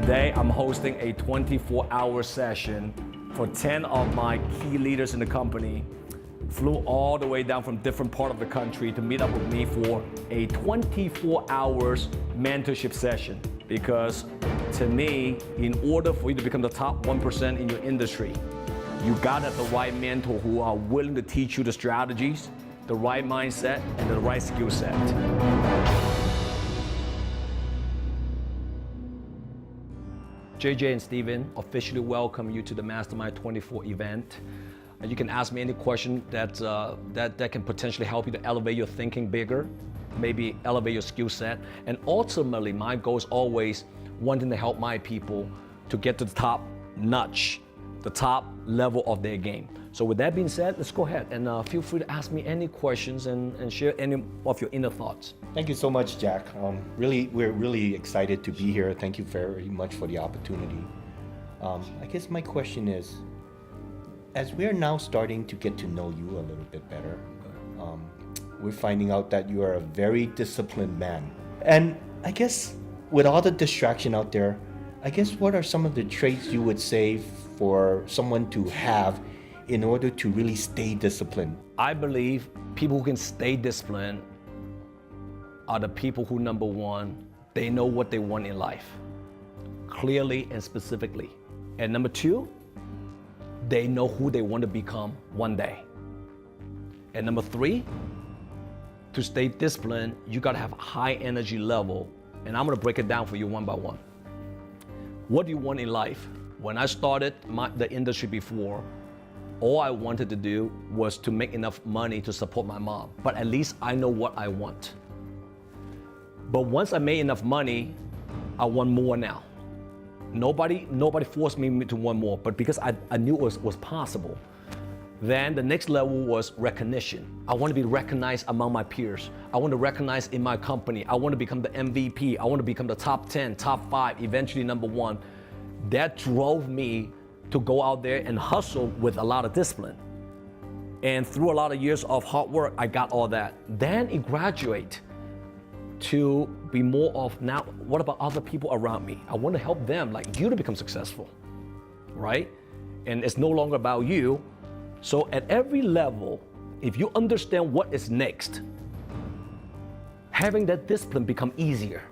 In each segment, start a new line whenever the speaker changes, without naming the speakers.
Today, I'm hosting a 24-hour session for 10 of my key leaders in the company. Flew all the way down from different part of the country to meet up with me for a 24 hours mentorship session. Because to me, in order for you to become the top 1% in your industry, you got to have the right mentor who are willing to teach you the strategies, the right mindset, and the right skill set. JJ and Steven officially welcome you to the Mastermind 24 event. And you can ask me any question that can potentially help you to elevate your thinking bigger, maybe elevate your skill set. And ultimately, my goal is always wanting to help my people to get to the top notch, the top level of their game. So with that being said, let's go ahead and feel free to ask me any questions and share any of your inner thoughts.
Thank you so much, Jack. We're really excited to be here. Thank you very much for the opportunity. I guess my question is, as we're now starting to get to know you a little bit better, we're finding out that you are a very disciplined man. And I guess with all the distraction out there, I guess what are some of the traits you would say for someone to have in order to really stay disciplined?
I believe people who can stay disciplined are the people who, number one, they know what they want in life, clearly and specifically. And number two, they know who they want to become one day. And number three, to stay disciplined, you gotta have a high energy level. And I'm gonna break it down for you one by one. What do you want in life? When I started the industry before, all I wanted to do was to make enough money to support my mom. But at least I know what I want. But once I made enough money, I want more now. Nobody forced me to want more, but because I knew it was possible. Then the next level was recognition. I want to be recognized among my peers. I want to recognize in my company. I want to become the MVP. I want to become the top 10, top 5, eventually number 1. That drove me to go out there and hustle with a lot of discipline. And through a lot of years of hard work, I got all that. Then it graduated to be more of, now what about other people around me? I want to help them like you to become successful, right? And it's no longer about you. So at every level, if you understand what is next, having that discipline become easier.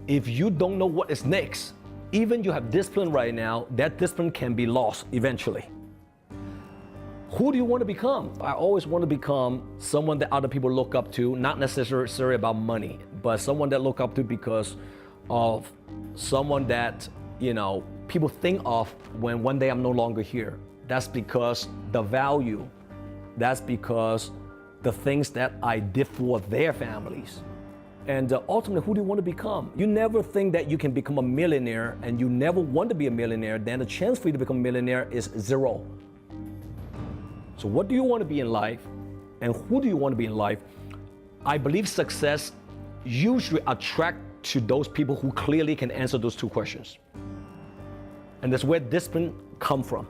If you don't know what is next, even you have discipline right now, that discipline can be lost eventually. Who do you want to become? I always want to become someone that other people look up to, not necessarily about money, but someone that look up to because of someone that, you know, people think of when one day I'm no longer here. That's because the value, that's because the things that I did for their families. And ultimately, who do you want to become? You never think that you can become a millionaire and you never want to be a millionaire, then the chance for you to become a millionaire is 0. So what do you want to be in life and who do you want to be in life? I believe success usually attracts to those people who clearly can answer those 2 questions. And that's where discipline comes from.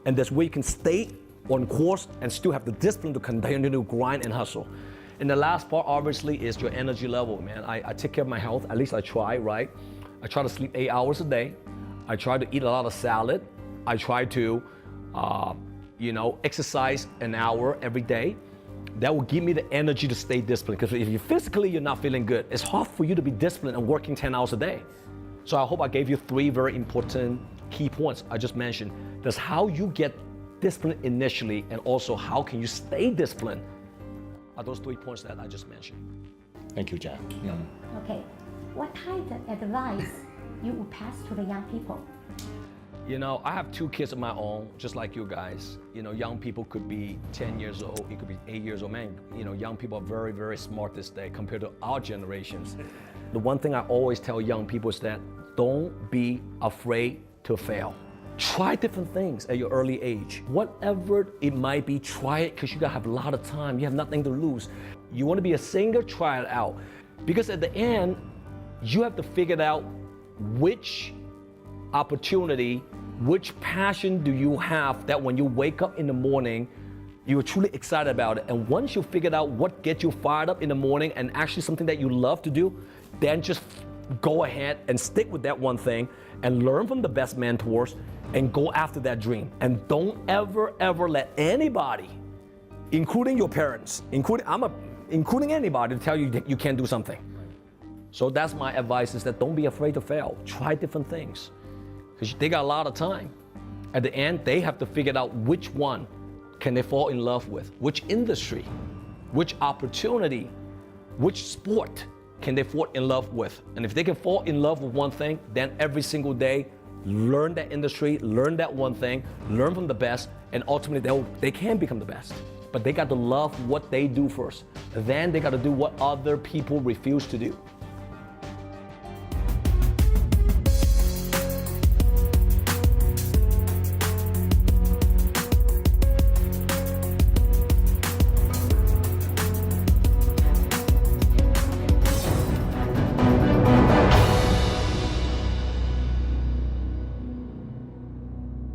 And that's where you can stay on course and still have the discipline to continue to grind and hustle. And the last part, obviously, is your energy level, man. I take care of my health, at least I try, right? I try to sleep 8 hours a day. I try to eat a lot of salad. I try to, exercise an hour every day. That will give me the energy to stay disciplined. Because if you're not feeling good, it's hard for you to be disciplined and working 10 hours a day. So I hope I gave you 3 very important key points I just mentioned. That's how you get disciplined initially, and also how can you stay disciplined are those 3 points that I just mentioned.
Thank you, Jack. Yeah.
Okay, what kind of advice you would pass to the young people?
You know, I have 2 kids of my own, just like you guys. You know, young people could be 10 years old, it could be 8 years old. Man, you know, young people are very, very smart this day compared to our generations. The one thing I always tell young people is that don't be afraid to fail. Try different things at your early age. Whatever it might be, try it, because you gotta have a lot of time. You have nothing to lose. You wanna be a singer, try it out. Because at the end, you have to figure out which opportunity, which passion do you have that when you wake up in the morning, you're truly excited about it. And once you figured out what gets you fired up in the morning and actually something that you love to do, then just go ahead and stick with that one thing and learn from the best mentors and go after that dream. And don't ever let anybody, including your parents, including anybody, to tell you that you can't do something. So that's my advice, is that don't be afraid to fail. Try different things, because they got a lot of time. At the end, they have to figure out which one can they fall in love with, which industry, which opportunity, which sport can they fall in love with. And if they can fall in love with one thing, then every single day, learn that industry, learn that one thing, learn from the best, and ultimately they can become the best. But they got to love what they do first. Then they got to do what other people refuse to do.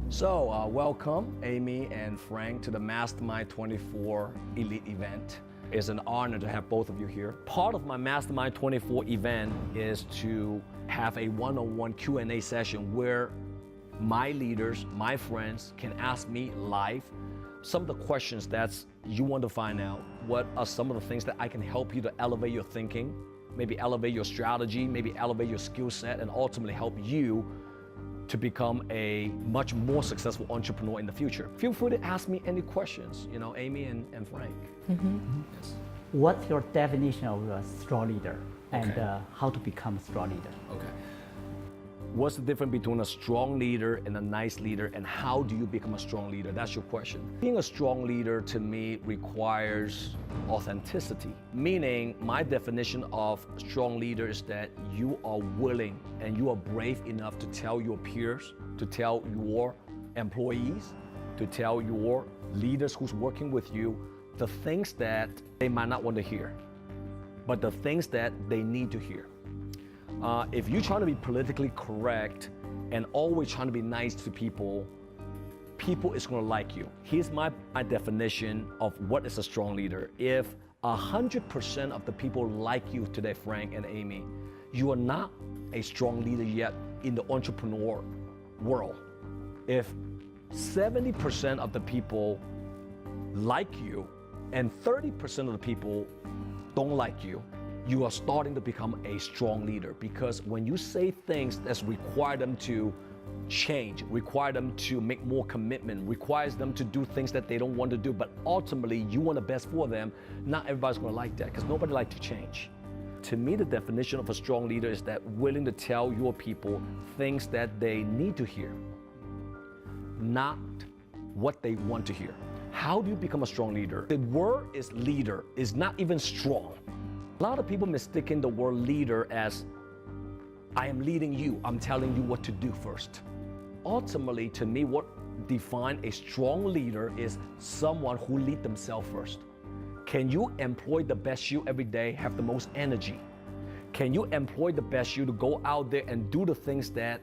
So welcome Amy and Frank to the Mastermind 24 Elite event. It's an honor to have both of you here. Part of my Mastermind 24 event is to have a one-on-one Q&A session where my leaders, my friends can ask me live some of the questions that you want to find out. What are some of the things that I can help you to elevate your thinking, maybe elevate your strategy, maybe elevate your skill set, and ultimately help you to become a much more successful entrepreneur in the future. Feel free to ask me any questions, Amy and Frank. Yes.
What's your definition of a strong leader, and
Okay.
how to become a strong leader?
Okay. What's the difference between a strong leader and a nice leader, and how do you become a strong leader? That's your question. Being a strong leader to me requires authenticity, meaning my definition of strong leader is that you are willing and you are brave enough to tell your peers, to tell your employees, to tell your leaders who's working with you the things that they might not want to hear, but the things that they need to hear. If you're trying to be politically correct and always trying to be nice to people, people is going to like you. Here's my definition of what is a strong leader. If 100% of the people like you today, Frank and Amy, you are not a strong leader yet in the entrepreneur world. If 70% of the people like you and 30% of the people don't like you, you are starting to become a strong leader, because when you say things that require them to change, require them to make more commitment, requires them to do things that they don't want to do, but ultimately you want the best for them, not everybody's going to like that, because nobody likes to change. To me, the definition of a strong leader is that willing to tell your people things that they need to hear, not what they want to hear. How do you become a strong leader? The word is leader, is not even strong. A lot of people mistaken the word leader as, I am leading you, I'm telling you what to do first. Ultimately, to me, what defines a strong leader is someone who leads themselves first. Can you employ the best you every day, have the most energy? Can you employ the best you to go out there and do the things that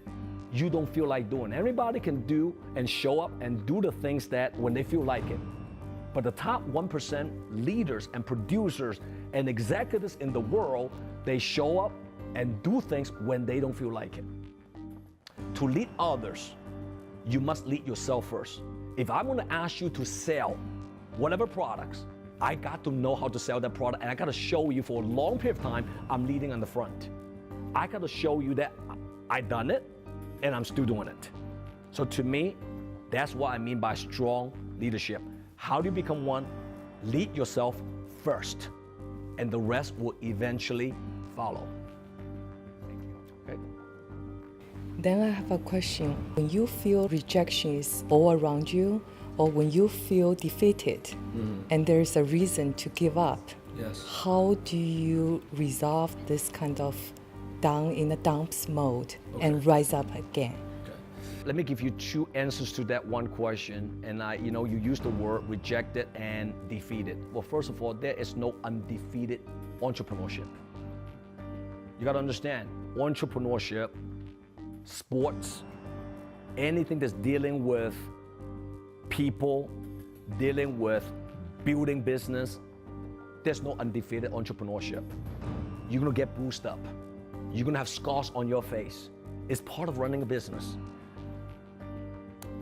you don't feel like doing? Everybody can do and show up and do the things that when they feel like it. But the top 1% leaders and producers and executives in the world, they show up and do things when they don't feel like it. To lead others, you must lead yourself first. If I'm going to ask you to sell whatever products, I got to know how to sell that product, and I got to show you for a long period of time I'm leading on the front. I got to show you that I done it and I'm still doing it. So to me, that's what I mean by strong leadership. How do you become one? Lead yourself first, and the rest will eventually follow. Thank you. Okay.
Then I have a question. When you feel rejection is all around you, or when you feel defeated and there's a reason to give up,
Yes.
how do you resolve this kind of down in the dumps mode and rise up again?
Let me give you two answers to that one question. And you used the word rejected and defeated. Well, first of all, there is no undefeated entrepreneurship. You got to understand, entrepreneurship, sports, anything that's dealing with people, dealing with building business, there's no undefeated entrepreneurship. You're going to get bruised up. You're gonna have scars on your face. It's part of running a business.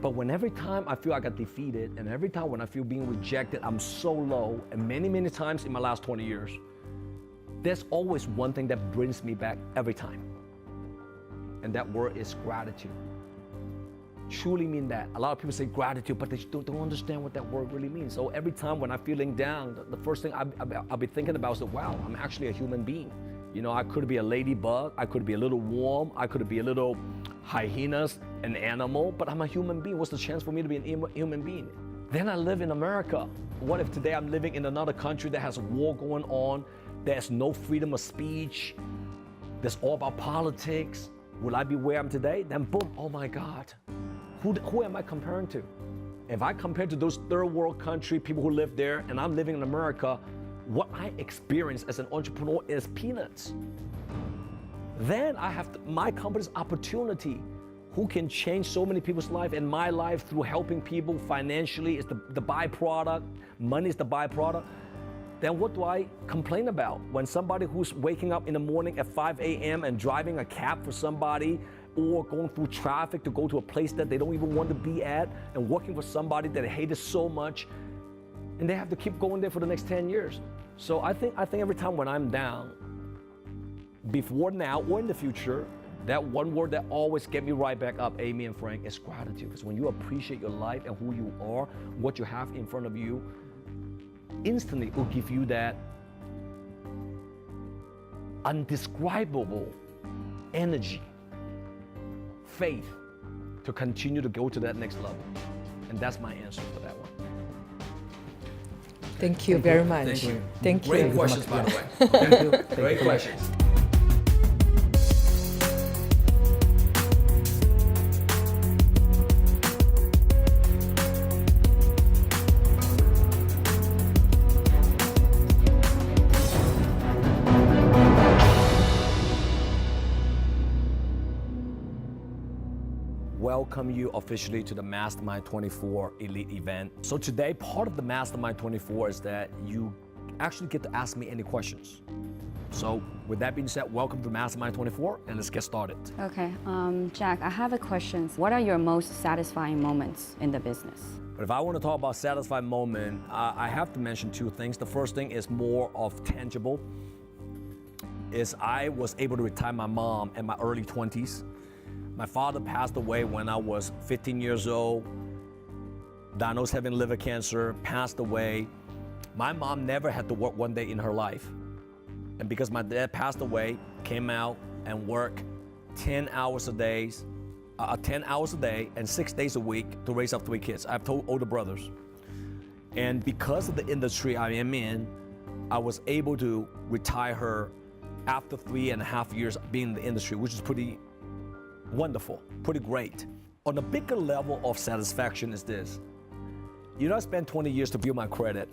But when every time I feel I got defeated, and every time when I feel being rejected, I'm so low, and many, many times in my last 20 years, there's always one thing that brings me back every time. And that word is gratitude. Truly mean that. A lot of people say gratitude, but they don't understand what that word really means. So every time when I'm feeling down, the first thing I'll be thinking about is that, wow, I'm actually a human being. You know, I could be a ladybug, I could be a little worm, I could be a little hyenas, an animal, but I'm a human being. What's the chance for me to be a human being? Then I live in America. What if today I'm living in another country that has a war going on, there's no freedom of speech, there's all about politics? Will I be where I'm today? Then boom, oh my God, who am I comparing to? If I compare to those third world country, people who live there, and I'm living in America, what I experience as an entrepreneur is peanuts. Then I have my company's opportunity, who can change so many people's life, and my life through helping people financially is the byproduct, money is the byproduct. Then what do I complain about? When somebody who's waking up in the morning at 5 a.m. and driving a cab for somebody, or going through traffic to go to a place that they don't even want to be at, and working for somebody that they hated so much, and they have to keep going there for the next 10 years. So I think every time when I'm down, before now or in the future, that one word that always get me right back up, Amy and Frank, is gratitude. Because when you appreciate your life and who you are, what you have in front of you, instantly it will give you that undescribable energy, faith to continue to go to that next level. And that's my answer for that one.
Thank you very much.
Thank you.
Thank you.
Great questions, by the way. Thank you. Great questions. Welcome you officially to the Mastermind 24 Elite event. So today, part of the Mastermind 24 is that you actually get to ask me any questions. So with that being said, welcome to Mastermind 24, and let's get started.
Okay, Jack, I have a question. What are your most satisfying moments in the business?
But if I want to talk about satisfying moment, I have to mention two things. The first thing is more of tangible, is I was able to retire my mom in my early 20s. My father passed away when I was 15 years old, diagnosed having liver cancer, passed away. My mom never had to work one day in her life. And because my dad passed away, came out and worked 10 hours a day and 6 days a week to raise up 3 kids. I have 2 older brothers. And because of the industry I am in, I was able to retire her after 3.5 years being in the industry, which is pretty wonderful, pretty great. On a bigger level of satisfaction is this. You know, I spent 20 years to build my credit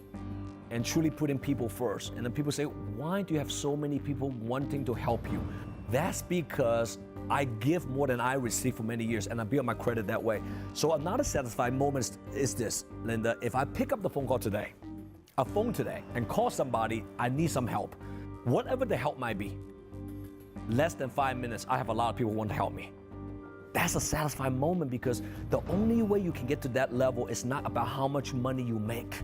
and truly putting people first. And then people say, why do you have so many people wanting to help you? That's because I give more than I receive for many years, and I build my credit that way. So another satisfying moment is this, Linda. If I pick up the phone call today, and call somebody, I need some help. Whatever the help might be, less than 5 minutes, I have a lot of people who want to help me. That's a satisfying moment, because the only way you can get to that level is not about how much money you make,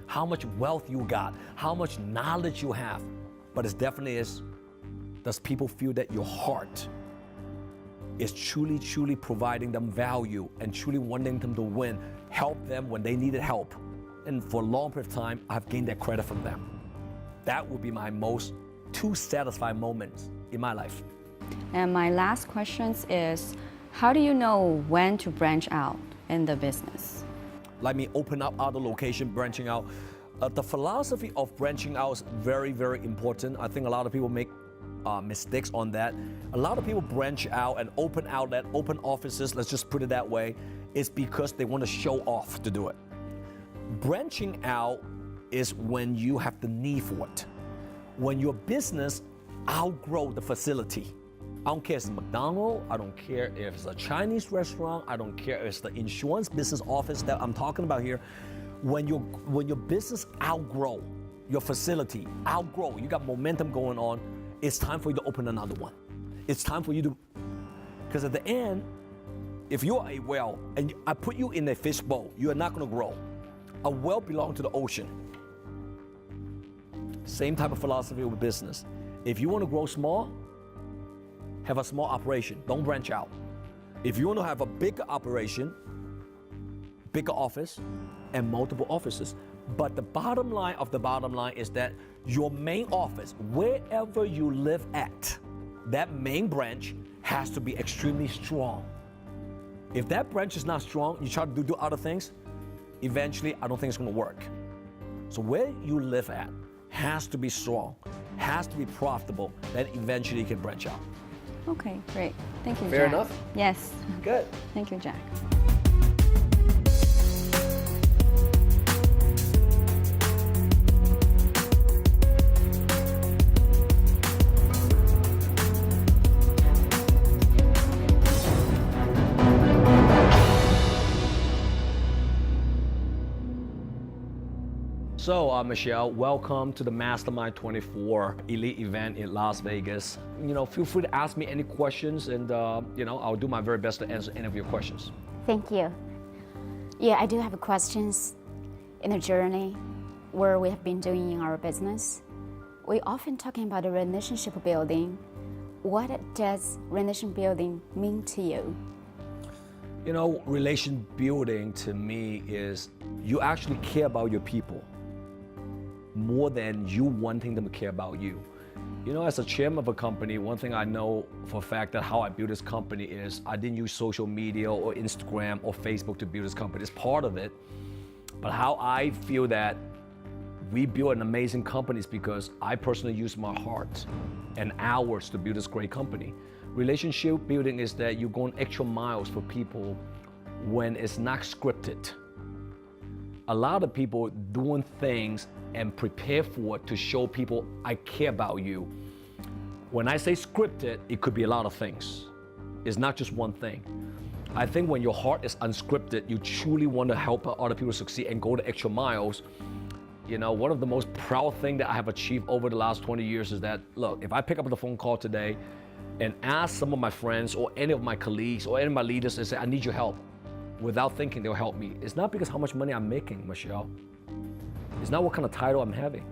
how much wealth you got, how much knowledge you have, but it definitely is, does people feel that your heart is truly, truly providing them value and truly wanting them to win, help them when they needed help. And for a long period of time, I've gained that credit from them. That would be my most 2 satisfying moments in my life.
And my last question is, how do you know when to branch out in the business?
Like me open up other location, branching out. The philosophy of branching out is very, very important. I think a lot of people make mistakes on that. A lot of people branch out and open outlet, open offices, let's just put it that way, is because they want to show off to do it. Branching out is when you have the need for it. When your business outgrow the facility. I don't care if it's McDonald's, I don't care if it's a Chinese restaurant, I don't care if it's the insurance business office that I'm talking about here. When your business outgrow, your facility outgrow, you got momentum going on, it's time for you to open another one. it's time for you to, because at the end, if you are a whale and I put you in a fish bowl, you are not going to grow. A whale belongs to the ocean. Same type of philosophy with business. If you want to grow small, have a small operation. Don't branch out. If you want to have a bigger operation, bigger office, and multiple offices. But the bottom line of the bottom line is that your main office, wherever you live at, that main branch has to be extremely strong. If that branch is not strong, you try to do other things, eventually I don't think it's going to work. So where you live at has to be strong, has to be profitable, then eventually you can branch out.
Okay, great. Thank you,
Fair
Jack.
enough?
Yes.
Good.
Thank you, Jack.
So, Michelle, welcome to the Mastermind 24 Elite event in Las Vegas. Feel free to ask me any questions and, I'll do my very best to answer any of your questions.
Thank you. Yeah, I do have questions. In the journey where we have been doing in our business, we often talking about the relationship building. What does relationship building mean to you?
Relation building to me is you actually care about your people more than you wanting them to care about you. As a chairman of a company, one thing I know for a fact that how I built this company is I didn't use social media or Instagram or Facebook to build this company. It's part of it. But how I feel that we build an amazing company is because I personally use my heart and hours to build this great company. Relationship building is that you're going extra miles for people when it's not scripted. A lot of people doing things and prepare for it to show people I care about you. When I say scripted, it could be a lot of things. It's not just one thing. I think when your heart is unscripted, you truly want to help other people succeed and go the extra miles. One of the most proud things that I have achieved over the last 20 years is that, look, if I pick up the phone call today and ask some of my friends or any of my colleagues or any of my leaders and say, I need your help, without thinking they'll help me. It's not because how much money I'm making, Michelle. It's not what kind of title I'm having.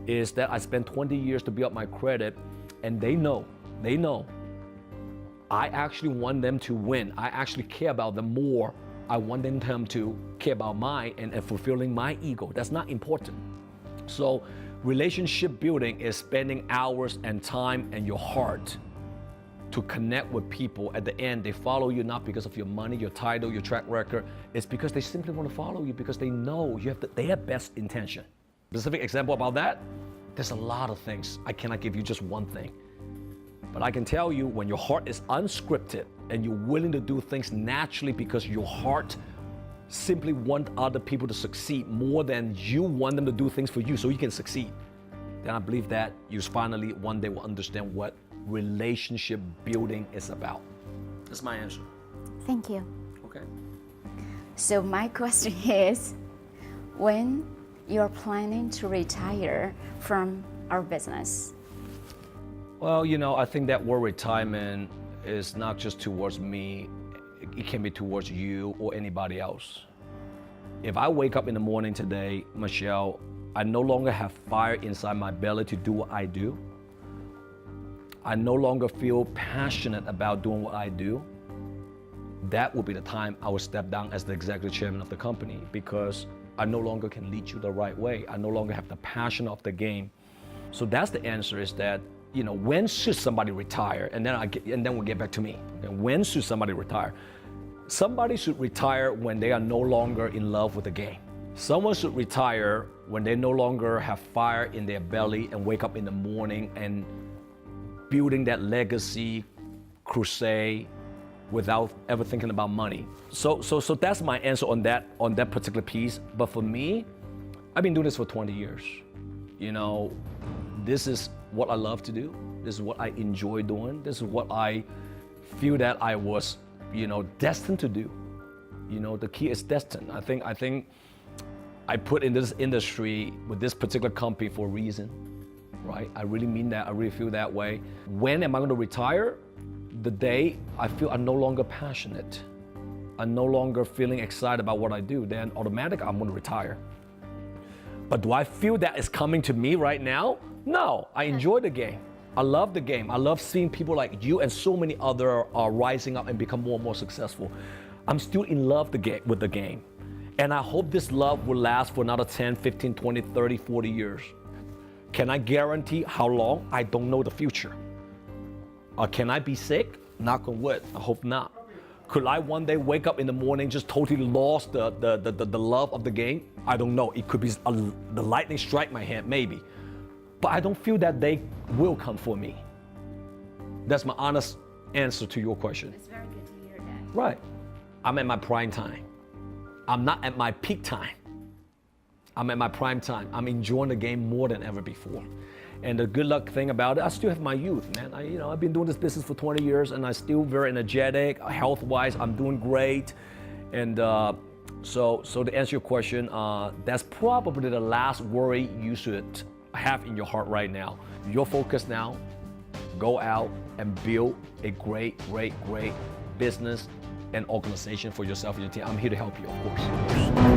It's that I spent 20 years to build up my credit, and they know. I actually want them to win. I actually care about them more. I want them to care about mine and fulfilling my ego. That's not important. So relationship building is spending hours and time and your heart to connect with people. At the end, they follow you not because of your money, your title, your track record. It's because they simply want to follow you because they know they have best intention. Specific example about that, there's a lot of things. I cannot give you just one thing. But I can tell you when your heart is unscripted and you're willing to do things naturally because your heart simply want other people to succeed more than you want them to do things for you so you can succeed, then I believe that you finally one day will understand what relationship building is about. That's my answer.
Thank you.
Okay.
So my question is, when you're planning to retire from our business?
Well, I think that word retirement is not just towards me, it can be towards you or anybody else. If I wake up in the morning today, Michelle, I no longer have fire inside my belly to do what I do. I no longer feel passionate about doing what I do. That will be the time I will step down as the executive chairman of the company because I no longer can lead you the right way. I no longer have the passion of the game. So that's the answer is that, when should somebody retire? And then we'll get back to me. Okay, when should somebody retire? Somebody should retire when they are no longer in love with the game. Someone should retire when they no longer have fire in their belly and wake up in the morning and building that legacy crusade without ever thinking about money. So that's my answer on that particular piece. But for me, I've been doing this for 20 years. This is what I love to do. This is what I enjoy doing. This is what I feel that I was, destined to do. The key is destined. I think I put in this industry with this particular company for a reason. Right? I really mean that. I really feel that way. When am I going to retire? the day I feel I'm no longer passionate, I'm no longer feeling excited about what I do, then automatically I'm going to retire. But do I feel that it's coming to me right now? No, I enjoy the game. I love the game. I love seeing people like you and so many other are rising up and become more and more successful. I'm still in love with the game. And I hope this love will last for another 10, 15, 20, 30, 40 years. Can I guarantee how long? I don't know the future. Can I be sick? Knock on wood, I hope not. Could I one day wake up in the morning just totally lost the love of the game? I don't know. It could be the lightning strike my hand, maybe. But I don't feel that day will come for me. That's my honest answer to your question.
It's very good to hear that.
Right. I'm at my prime time. I'm not at my peak time. I'm at my prime time. I'm enjoying the game more than ever before. And the good luck thing about it, I still have my youth, man. I've been doing this business for 20 years and I'm still very energetic. Health-wise, I'm doing great. And so to answer your question, that's probably the last worry you should have in your heart right now. Your focus now, go out and build a great business and organization for yourself and your team. I'm here to help you, of course.